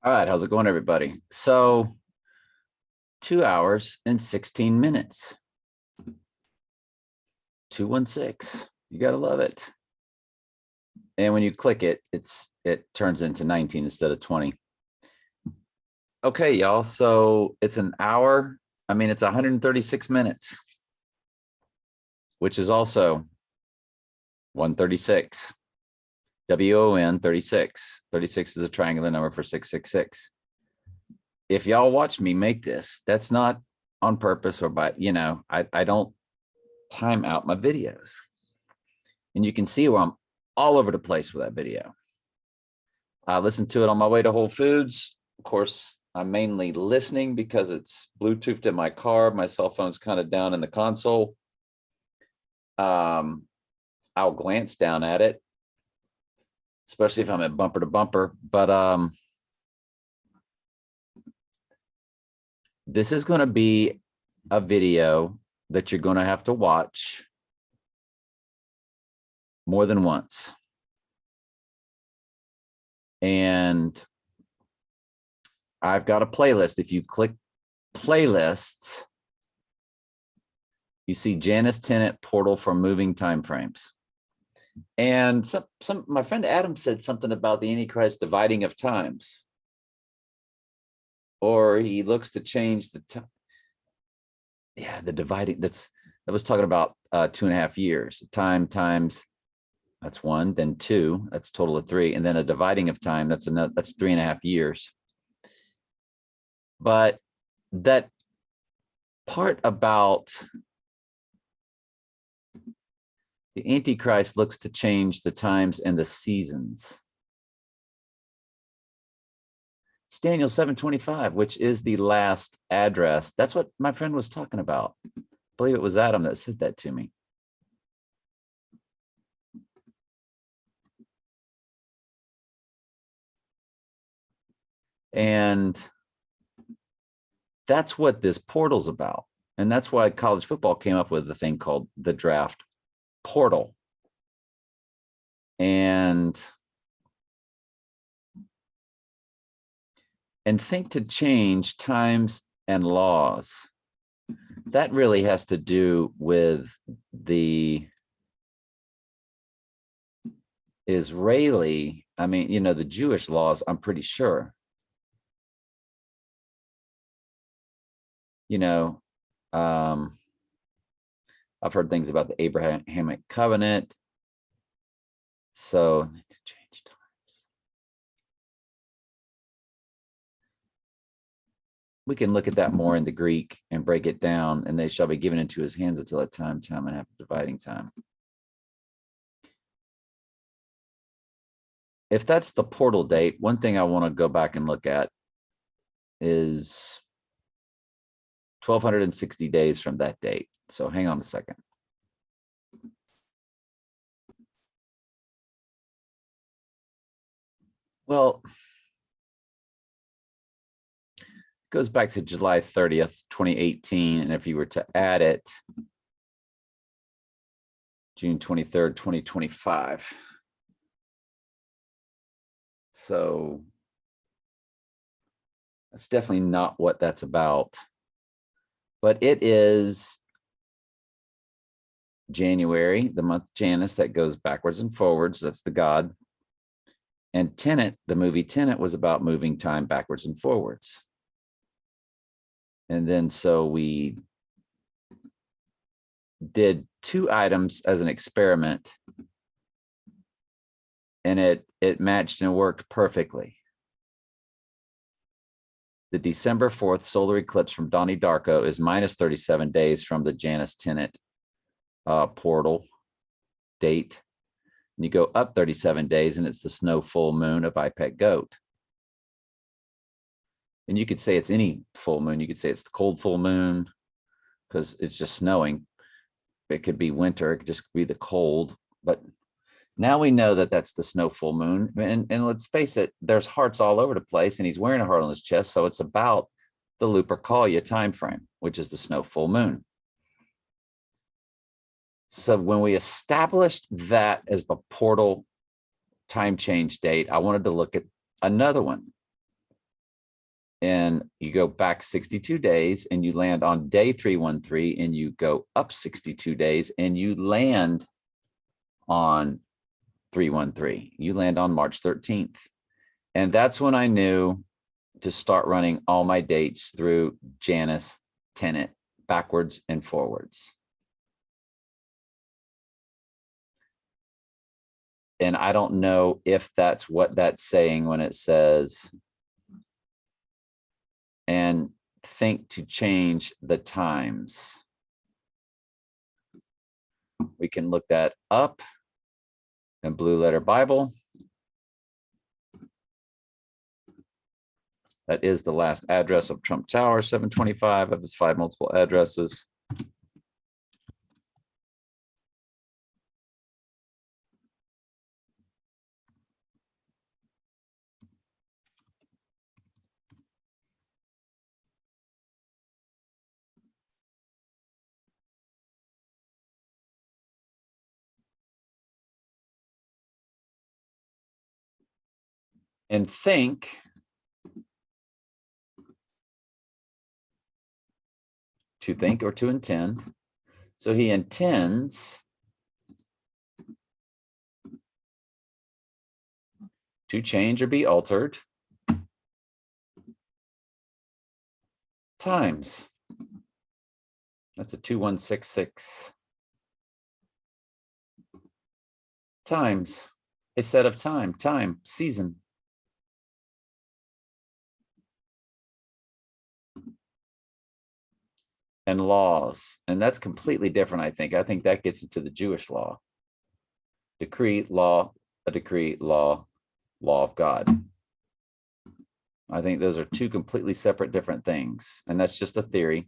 All right, how's it going, everybody? So 2 hours and 16 minutes. 216. You gotta love it. And when you click it, it turns into 19 instead of 20. Okay, y'all. So it's an hour. I mean, it's 136 minutes, which is also 136. WON 36. 36 is a triangular number for 666. If y'all watch me make this, that's not on purpose or by, I don't time out my videos. And you can see where I'm all over the place with that video. I listened to it on my way to Whole Foods. Of course, I'm mainly listening because it's Bluetoothed in my car. My cell phone's kind of down in the console. I'll glance down at it, especially if I'm at bumper to bumper. But this is going to be a video that you're going to have to watch more than once. And I've got a playlist. If you click playlists, you see Janus Tenant Portal for moving timeframes. And some my friend Adam said something about the Antichrist dividing of times. Or he looks to change the time. Yeah, the dividing, that was talking about 2.5 years. Time times, that's 1, then 2, that's a total of 3, and then a dividing of time, that's 3.5 years. But that part about the Antichrist looks to change the times and the seasons. It's Daniel 7:25, which is the last address. That's what my friend was talking about. I believe it was Adam that said that to me. And that's what this portal's about. And that's why college football came up with a thing called the draft portal. And think to change times and laws. That really has to do with the Israeli, the Jewish laws, I'm pretty sure. I've heard things about the Abrahamic covenant. So change times. We can look at that more in the Greek and break it down. And they shall be given into his hands until a time and half dividing time. If that's the portal date, one thing I want to go back and look at is 1,260 days from that date. So hang on a second. Well, it goes back to July 30th, 2018. And if you were to add it, June 23rd, 2025. So that's definitely not what that's about. But it is January, the month Janus, that goes backwards and forwards. That's the god. And Tenet, the movie Tenet, was about moving time backwards and forwards. And then so we did 2 items as an experiment, and it matched and worked perfectly. The December 4th solar eclipse from Donnie Darko is minus 37 days from the Janus Tenet portal date. And you go up 37 days, and it's the snow full moon of Ipet Goat. And you could say it's any full moon. You could say it's the cold full moon because it's just snowing. It could be winter. It could just be the cold. But now we know that that's the snow full moon. And let's face it, there's hearts all over the place, and he's wearing a heart on his chest. So it's about the Lupercalia time frame, which is the snow full moon. So when we established that as the portal time change date, I wanted to look at another one. and you go back 62 days and you land on day 313, and you go up 62 days and you land on 313. You land on March 13th. And that's when I knew to start running all my dates through Janus Tenet, backwards and forwards. And I don't know if that's what that's saying when it says, and think to change the times. We can look that up in Blue Letter Bible. That is the last address of Trump Tower, 725 of his 5 multiple addresses. And think to think or to intend. So he intends to change or be altered times. That's a 2166 times a set of time, season. And laws. And that's completely different, I think. I think that gets into the Jewish law. Decree, law, a decree, law, law of God. I think those are two completely separate, different things. And that's just a theory.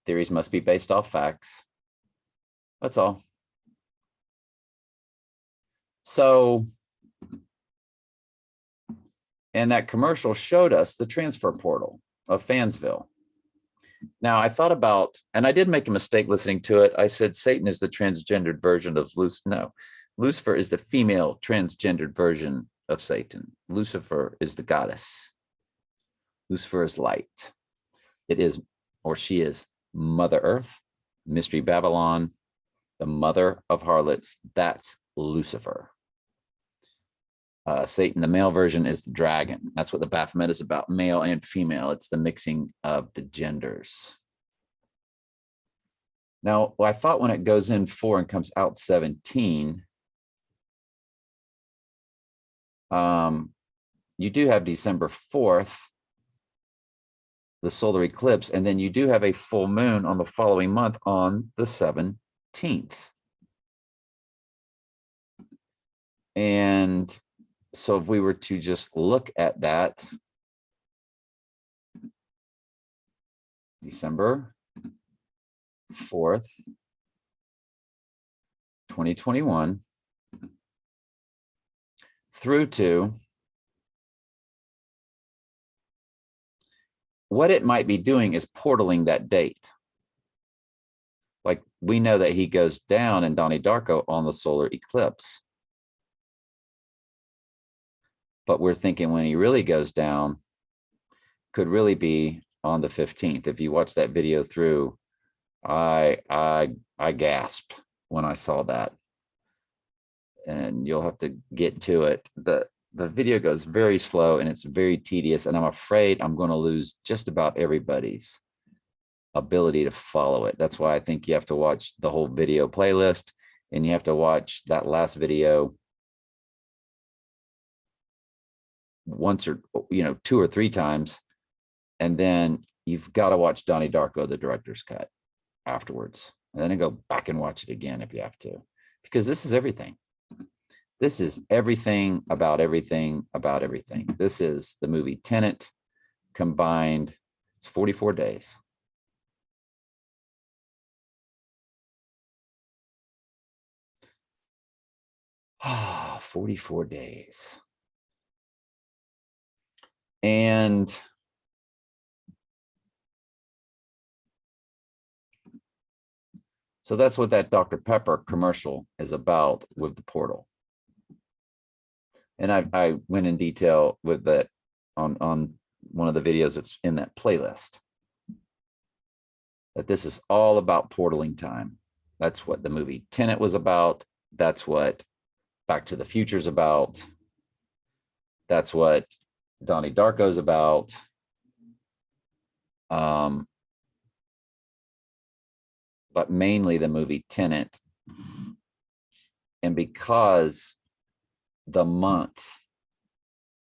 Theories must be based off facts. That's all. So, and that commercial showed us the transfer portal of Fansville. Now, I thought about, and I did make a mistake listening to it. I said Satan is the transgendered version of Lucifer. No, Lucifer is the female transgendered version of Satan. Lucifer is the goddess. Lucifer is light. It is, or she is, Mother Earth, Mystery Babylon, the mother of harlots. That's Lucifer. Satan, the male version, is the dragon. That's what the Baphomet is about, male and female. It's the mixing of the genders. Now, I thought when it goes in 4 and comes out 17, you do have December 4th, the solar eclipse, and then you do have a full moon on the following month on the 17th. And so if we were to just look at that, December 4th, 2021, through to what it might be doing is portaling that date. Like we know that he goes down in Donnie Darko on the solar eclipse. But we're thinking when he really goes down, could really be on the 15th. If you watch that video through, I gasped when I saw that. And you'll have to get to it. The video goes very slow and it's very tedious. And I'm afraid I'm going to lose just about everybody's ability to follow it. That's why I think you have to watch the whole video playlist and you have to watch that last video once or 2 or 3 times, and then you've got to watch Donnie Darko, the director's cut, afterwards, and then go back and watch it again if you have to, because this is everything. This is everything about everything about everything. This is the movie Tenet combined. It's 44 days. Ah, 44 days. And so that's what that Dr. Pepper commercial is about with the portal. And I went in detail with that on one of the videos that's in that playlist, that this is all about portaling time. That's what the movie Tenet was about. That's what Back to the Future is about. That's what Donnie Darko is about. But mainly the movie Tenet. And because the month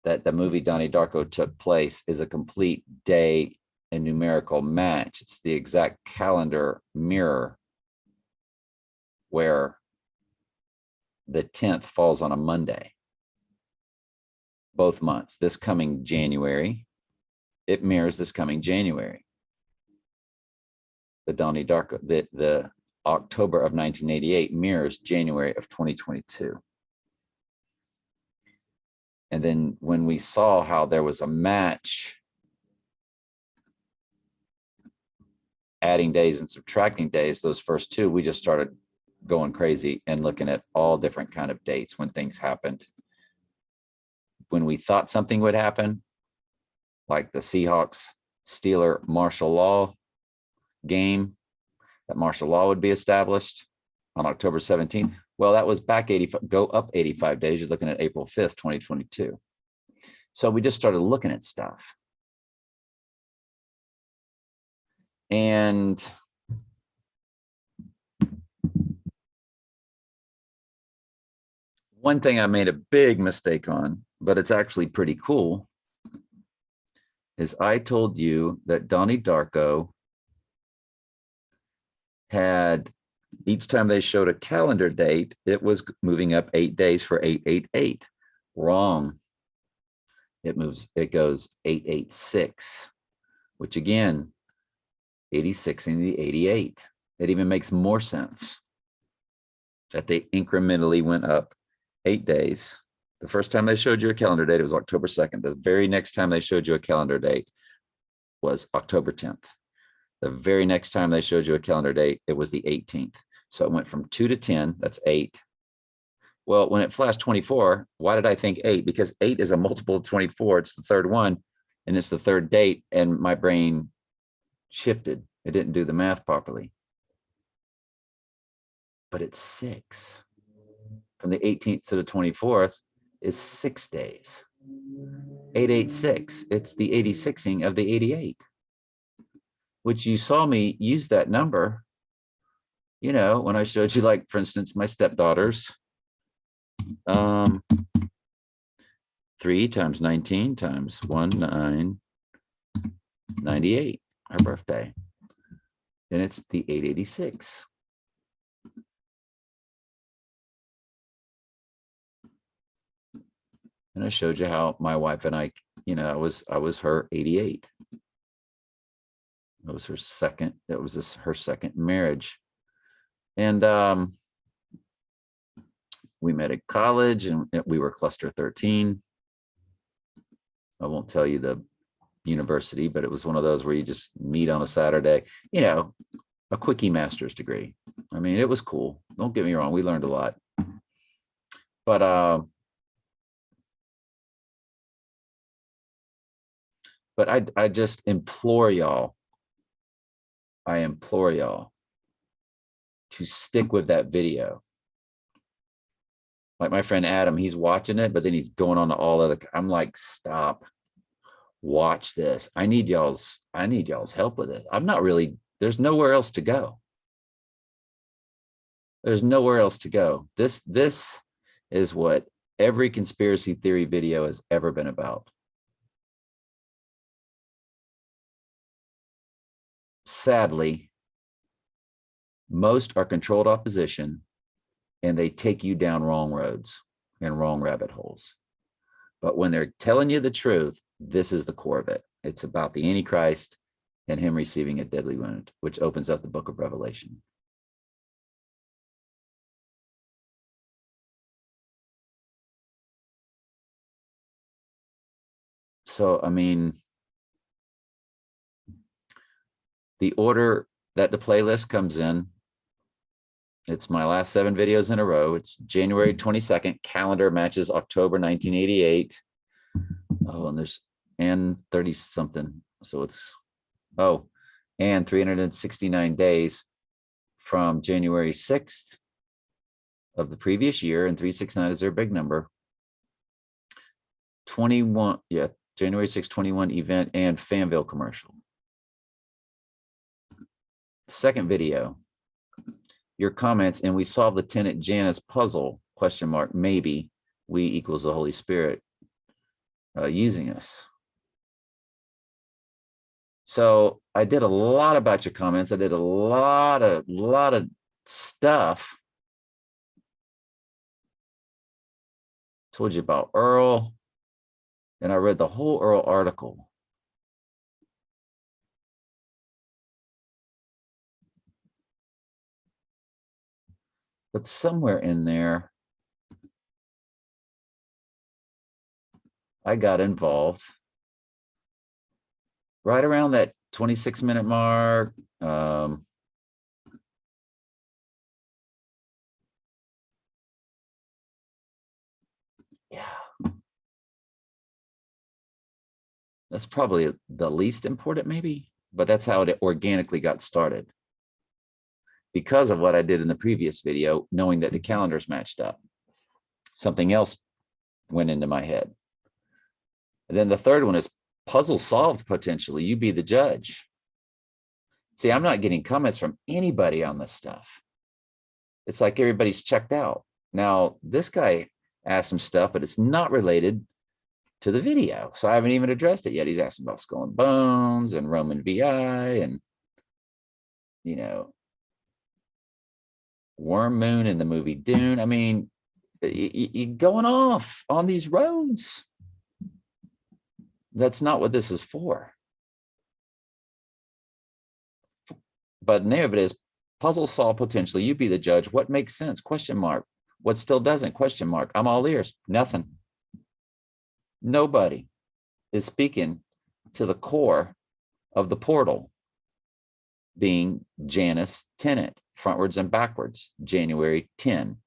that the movie Donnie Darko took place is a complete day and numerical match, it's the exact calendar mirror where the 10th falls on a Monday. Both months, this coming January, it mirrors this coming January. The Donnie Darko, the October of 1988 mirrors January of 2022. And then when we saw how there was a match, adding days and subtracting days, those first two, we just started going crazy and looking at all different kind of dates when things happened. When we thought something would happen, like the Seahawks Steeler martial law game, that martial law would be established on October 17th. Well, that was back 85, go up 85 days. You're looking at April 5th, 2022. So we just started looking at stuff. And one thing I made a big mistake on, but it's actually pretty cool, is I told you that Donnie Darko had, each time they showed a calendar date, it was moving up 8 days for 888. Wrong. It goes 886, which again, 86 and the 88. It even makes more sense that they incrementally went up 8 days. The first time they showed you a calendar date, it was October 2nd. The very next time they showed you a calendar date was October 10th. The very next time they showed you a calendar date, it was the 18th. So it went from 2 to 10, that's 8. Well, when it flashed 24, why did I think 8? Because 8 is a multiple of 24. It's the third one, and it's the third date, and my brain shifted. It didn't do the math properly. But it's 6. From the 18th to the 24th is 6 days. 886. It's the 86ing of the 88, which you saw me use that number, you know, when I showed you, like, for instance, my stepdaughters, 3 times 19 times 98, her birthday. And it's the 886. And I showed you how my wife and I, you know, I was her 88. It was her second, her second marriage. And we met at college, and we were cluster 13. I won't tell you the university, but it was one of those where you just meet on a Saturday, you know, a quickie master's degree. I mean, it was cool. Don't get me wrong. We learned a lot. But I just implore y'all, I implore y'all to stick with that video. Like my friend Adam, he's watching it, but then he's going on to all other, I'm like, stop, watch this. I need y'all's help with it. I'm not really, there's nowhere else to go. There's nowhere else to go. This is what every conspiracy theory video has ever been about. Sadly, most are controlled opposition, and they take you down wrong roads and wrong rabbit holes. But when they're telling you the truth, this is the core of it. It's about the Antichrist and him receiving a deadly wound, which opens up the book of Revelation. So, I mean, the order that the playlist comes in, it's my last 7 videos in a row. It's January 22nd, calendar matches October 1988. Oh, and there's and 30 something. So it's, oh, and 369 days from January 6th of the previous year, and 369 is their big number. 21, yeah, January 6th, 21 event and Fanville commercial. Second video, your comments, and we solved the tenant Janice puzzle, question mark, maybe we equals the Holy Spirit using us. So I did a lot about your comments. I did a lot of stuff. Told you about Earl, and I read the whole Earl article. But somewhere in there, I got involved right around that 26-minute mark. Yeah, that's probably the least important, maybe, but that's how it organically got started. Because of what I did in the previous video, knowing that the calendars matched up, something else went into my head. And then the third one is puzzle solved potentially. You be the judge. See, I'm not getting comments from anybody on this stuff. It's like everybody's checked out. Now, this guy asked some stuff, but it's not related to the video. So I haven't even addressed it yet. He's asking about Skull and Bones and Roman VI and, you know, Worm Moon in the movie Dune. I mean, you're going off on these roads. That's not what this is for. But the name of it is puzzle solve potentially. You be the judge. What makes sense? Question mark. What still doesn't? Question mark. I'm all ears. Nothing. Nobody is speaking to the core of the portal being Janus tenant, frontwards and backwards, January 10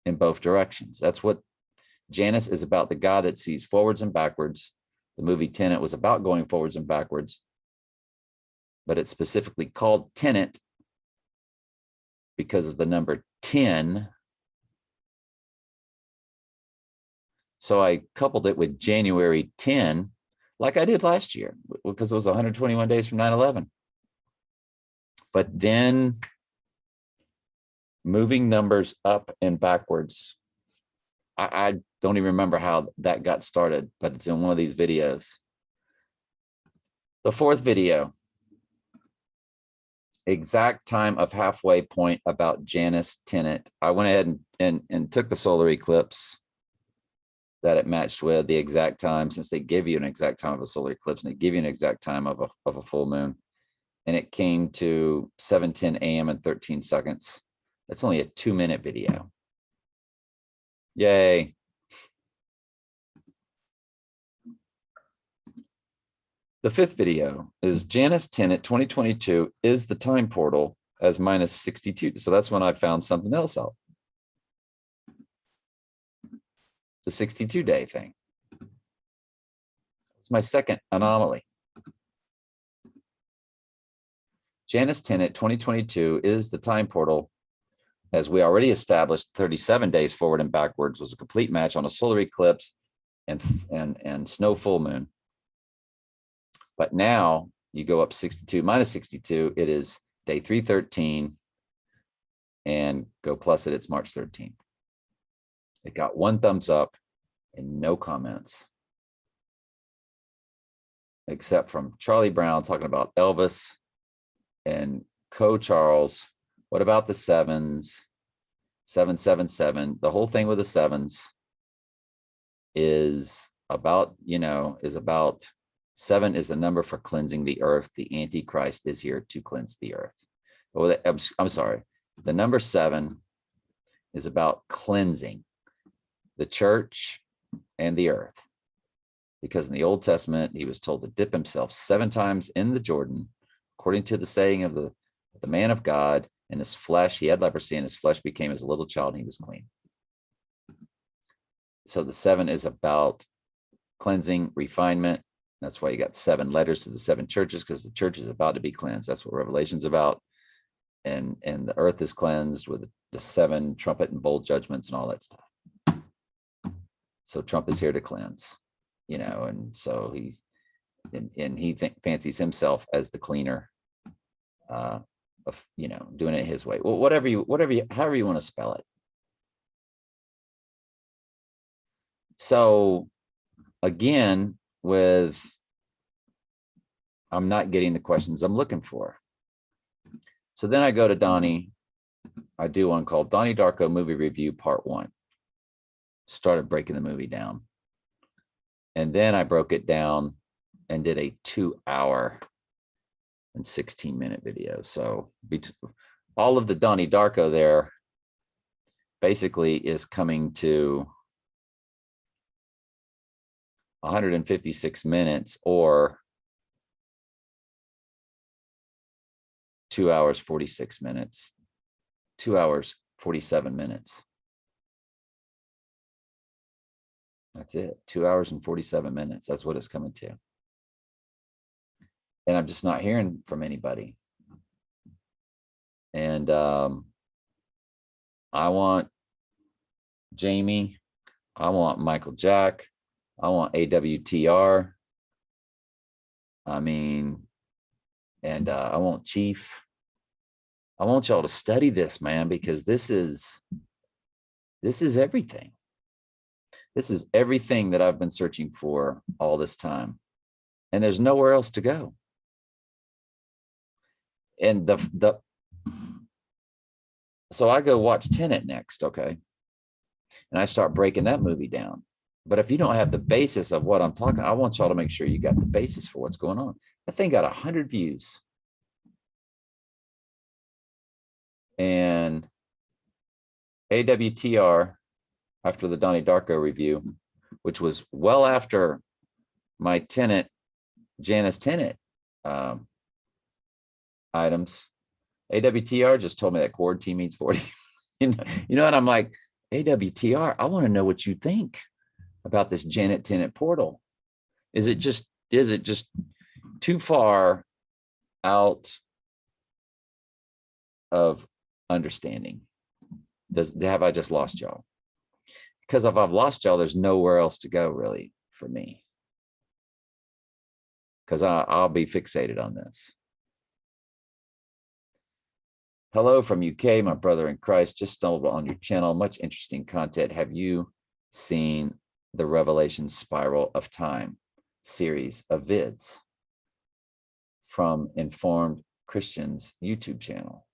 in both directions. That's what Janus is about, the God that sees forwards and backwards. The movie Tenet was about going forwards and backwards, but it's specifically called Tenet because of the number 10. So I coupled it with January 10, like I did last year, because it was 121 days from 9/11. But then moving numbers up and backwards, I don't even remember how that got started, but it's in one of these videos. The fourth video, exact time of halfway point about Janus Tenet. I went ahead and took the solar eclipse that it matched with, the exact time, since they give you an exact time of a solar eclipse and they give you an exact time of a full moon. And it came to 7:10 a.m. and 13 seconds. That's only a 2-minute video. Yay. The fifth video is Janus Tenet 2022 is the time portal as minus 62. So that's when I found something else out. The 62-day thing. It's my second anomaly. Janus Tenet 2022 is the time portal, as we already established. 37 days forward and backwards was a complete match on a solar eclipse and snow full moon. But now you go up 62 minus 62, it is day 313, and go plus it, it's March 13th. It got 1 thumbs up and no comments, except from Charlie Brown talking about Elvis and Charles. What about the sevens? 777. The whole thing with the sevens is about, is 7 is the number for cleansing the earth. The Antichrist is here to cleanse the earth. Well, I'm sorry. The number 7 is about cleansing the church and the earth. Because in the Old Testament, he was told to dip himself 7 times in the Jordan, according to the saying of the man of God. In his flesh, he had leprosy, and his flesh became as a little child, and he was clean. So the 7 is about cleansing, refinement. That's why you got 7 letters to the 7 churches, because the church is about to be cleansed. That's what Revelation's about. And the earth is cleansed with the 7 trumpet and bowl judgments and all that stuff. So Trump is here to cleanse, and so he fancies himself as the cleaner, of, doing it his way. Well, however you want to spell it. So again, I'm not getting the questions I'm looking for. So then I go to Donnie. I do one called Donnie Darko Movie Review Part 1. Started breaking the movie down. And then I broke it down and did a 2-hour and 16-minute video. So all of the Donnie Darko there basically is coming to 156 minutes, or 2 hours, 46 minutes, 2 hours, 47 minutes. That's it. 2 hours and 47 minutes. That's what it's coming to. And I'm just not hearing from anybody. And I want Jamie. I want Michael Jack. I want AWTR. I want Chief. I want y'all to study this, man, because this is everything. This is everything that I've been searching for all this time. And there's nowhere else to go. And so I go watch Tenet next, okay? And I start breaking that movie down. But if you don't have the basis of what I'm talking, I want y'all to make sure you got the basis for what's going on. That thing got 100 views. And AWTR, after the Donnie Darko review, which was well after my Janice Tenet items, AWTR just told me that quarantine means 40. And I'm like, AWTR, I want to know what you think about this Janet Tenet portal. Is it just too far out of understanding? Have I just lost y'all? Because if I've lost y'all, there's nowhere else to go really for me. Because I'll be fixated on this. Hello from UK, my brother in Christ. Just stumbled on your channel. Much interesting content. Have you seen the Revelation Spiral of Time series of vids from Informed Christians YouTube channel?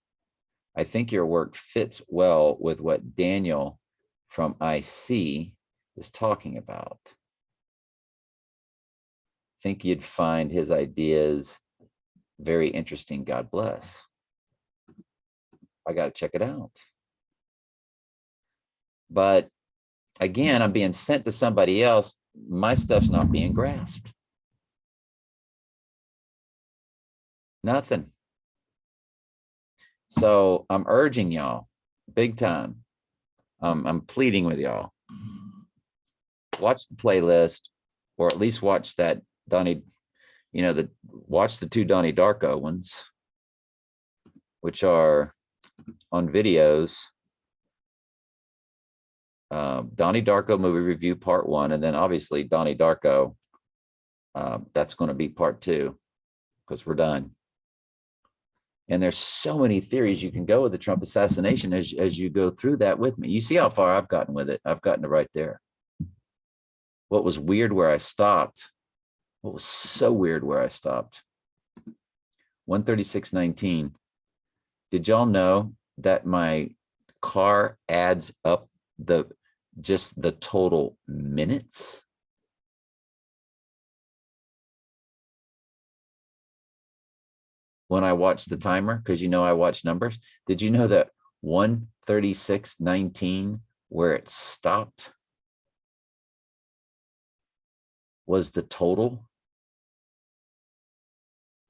I think your work fits well with what Daniel from IC is talking about. Think you'd find his ideas very interesting. God bless. I got to check it out. But again, I'm being sent to somebody else. My stuff's not being grasped. Nothing. So I'm urging y'all big time. I'm pleading with y'all. Watch the playlist, or at least watch that Donnie, watch the 2 Donnie Darko ones, which are on videos. Donnie Darko movie review part 1, and then obviously Donnie Darko. That's going to be part 2, because we're done. And there's so many theories you can go with the Trump assassination as you go through that with me. You see how far I've gotten with it. I've gotten it right there. What was weird where I stopped? What was so weird where I stopped? 136.19. Did y'all know that my car adds up just the total minutes? When I watch the timer, because I watch numbers. Did you know that 136.19, where it stopped, was the total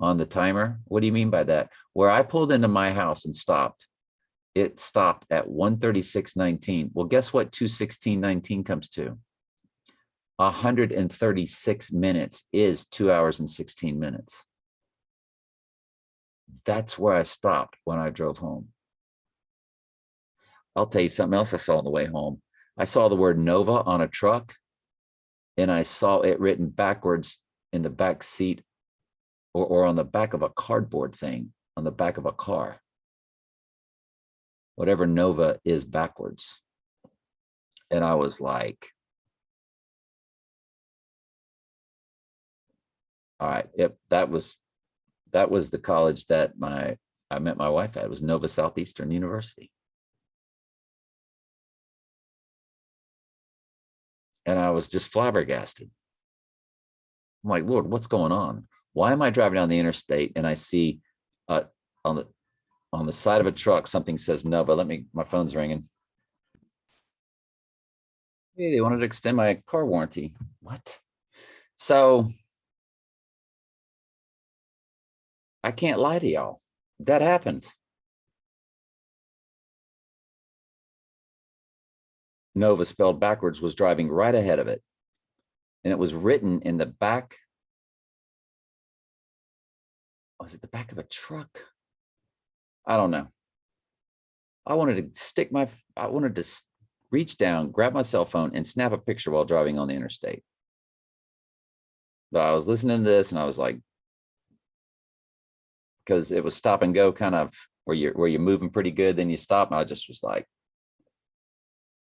on the timer? What do you mean by that? Where I pulled into my house and stopped, it stopped at 136.19. Well, guess what 216.19 comes to? 136 minutes is 2 hours and 16 minutes. That's where I stopped when I drove home. I'll tell you something else I saw on the way home. I saw the word Nova on a truck, and I saw it written backwards in the back seat or on the back of a cardboard thing on the back of a car. Whatever Nova is backwards. And I was like, all right, yep, that was the college that I met my wife at. It was Nova Southeastern University. And I was just flabbergasted. I'm like, Lord, what's going on? Why am I driving down the interstate and I see on the side of a truck something says Nova? My phone's ringing. Hey, they wanted to extend my car warranty. What? So I can't lie to y'all. That happened. Nova spelled backwards was driving right ahead of it. And it was written in the back. Was it the back of a truck? I don't know. I wanted to reach down, grab my cell phone and snap a picture while driving on the interstate. But I was listening to this and I was like, because it was stop and go kind of where you're moving pretty good, then you stop. And I just was like,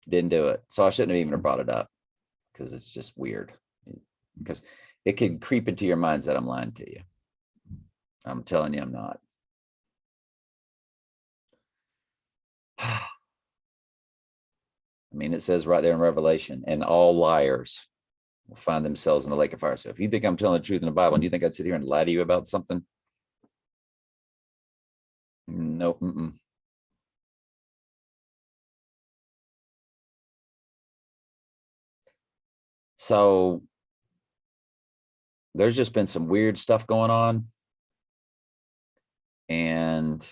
didn't do it. So I shouldn't have even brought it up because it's just weird. Because it could creep into your minds that I'm lying to you. I'm telling you, I'm not. I mean, it says right there in Revelation, and all liars will find themselves in the lake of fire. So if you think I'm telling the truth in the Bible and you think I'd sit here and lie to you about something, nope. So there's just been some weird stuff going on. And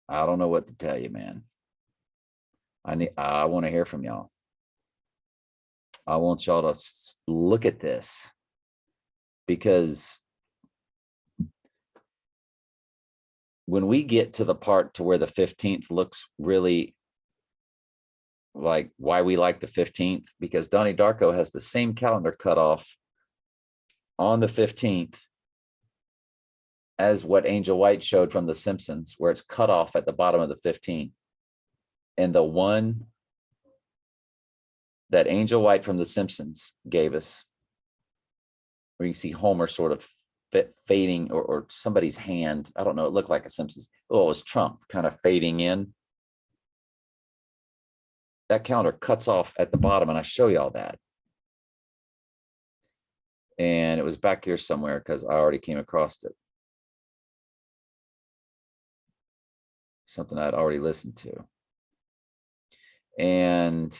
I don't know what to tell you, man. I want to hear from y'all. I want y'all to look at this because when we get to the part to where the 15th looks really like why we like the 15th, because Donnie Darko has the same calendar cutoff on the 15th as what Angel White showed from The Simpsons, where it's cut off at the bottom of the 15th. And the one that Angel White from The Simpsons gave us, where you see Homer sort of fading or somebody's hand. I don't know. It looked like a Simpsons. Oh, it was Trump kind of fading in. That calendar cuts off at the bottom, and I show y'all that. And it was back here somewhere because I already came across it. Something I'd already listened to. And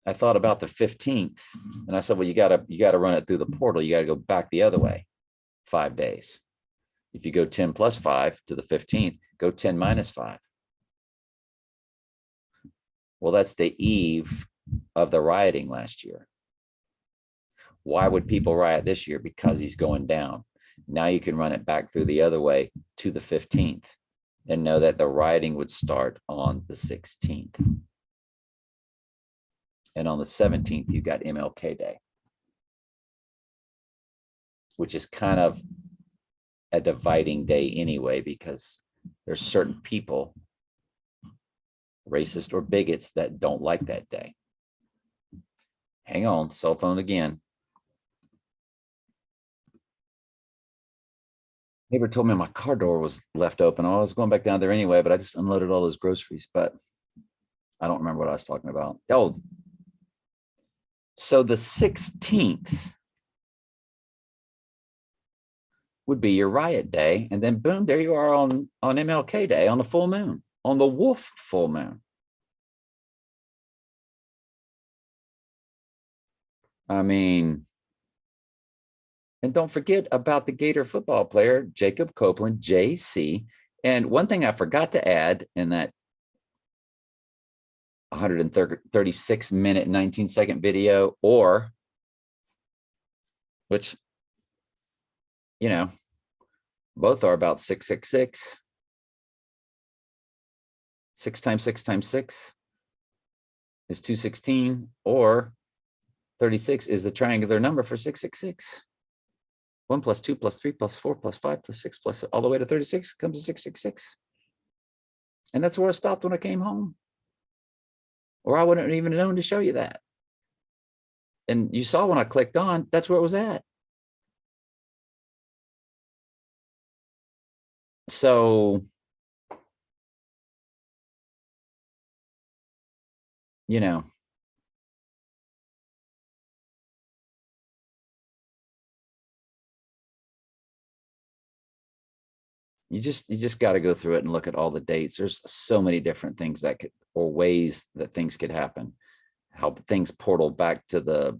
I thought about the 15th, and I said, well, you gotta run it through the portal. You got to go back the other way, 5 days. If you go 10 plus 5 to the 15th, go 10 minus 5. Well, that's the eve of the rioting last year. Why would people riot this year? Because he's going down. Now you can run it back through the other way to the 15th and know that the rioting would start on the 16th. And on the 17th, you got MLK Day, which is kind of a dividing day anyway, because there's certain people, racist or bigots, that don't like that day. Hang on, cell phone again. Neighbor told me my car door was left open. I was going back down there anyway, but I just unloaded all those groceries, but I don't remember what I was talking about. Oh, so the 16th would be your riot day. And then boom, there you are on MLK Day, on the full moon, on the wolf full moon. I mean, and don't forget about the Gator football player, Jacob Copeland, JC. And one thing I forgot to add in that 136 minute, 19-second video, or which, you know, both are about 666. 6 times 6 times 6 is 216, or 36 is the triangular number for 666. 1 plus 2 plus 3 plus 4 plus 5 plus 6 plus all the way to 36 comes to 666. And that's where I stopped when I came home. Or I wouldn't have even known to show you that. And you saw when I clicked on, that's where it was at. So, you know, you just got to go through it and look at all the dates. There's so many different things that could, or ways that things could happen. How things portal back to the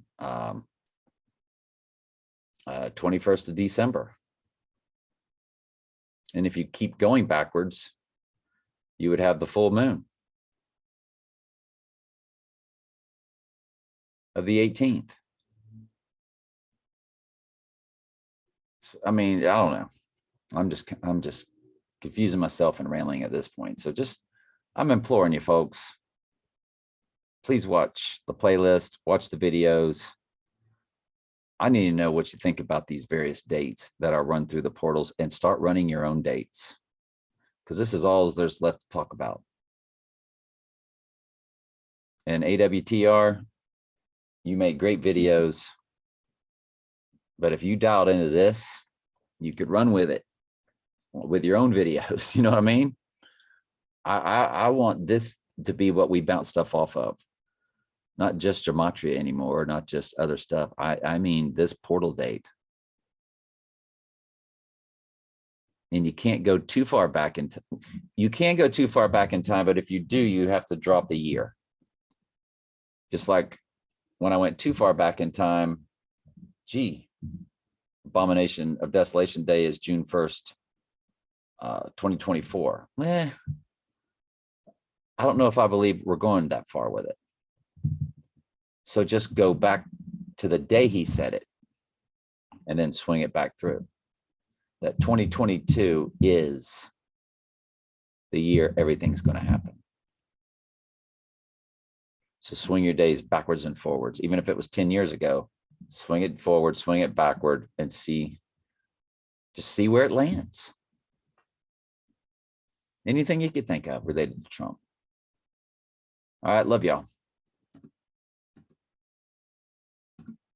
21st of December. And if you keep going backwards, you would have the full moon of the 18th. So, I mean, I don't know. I'm just confusing myself and rambling at this point. So I'm imploring you folks, please watch the playlist, watch the videos. I need to know what you think about these various dates that are run through the portals, and start running your own dates, because this is all there's left to talk about. And AWTR, you make great videos, but if you dialed into this, you could run with it with your own videos. You know what I mean? I want this to be what we bounce stuff off of. Not just gematria anymore, not just other stuff. I mean this portal date. And you can't go too far back in time. You can go too far back in time, but if you do, you have to drop the year. Just like when I went too far back in time, Abomination of Desolation Day is June 1st, 2024. I don't know if I believe we're going that far with it. So just go back to the day he said it and then swing it back through. That 2022 is the year everything's going to happen. So swing your days backwards and forwards. Even if it was 10 years ago, swing it forward, swing it backward, and just see where it lands. Anything you could think of related to Trump. All right, love y'all.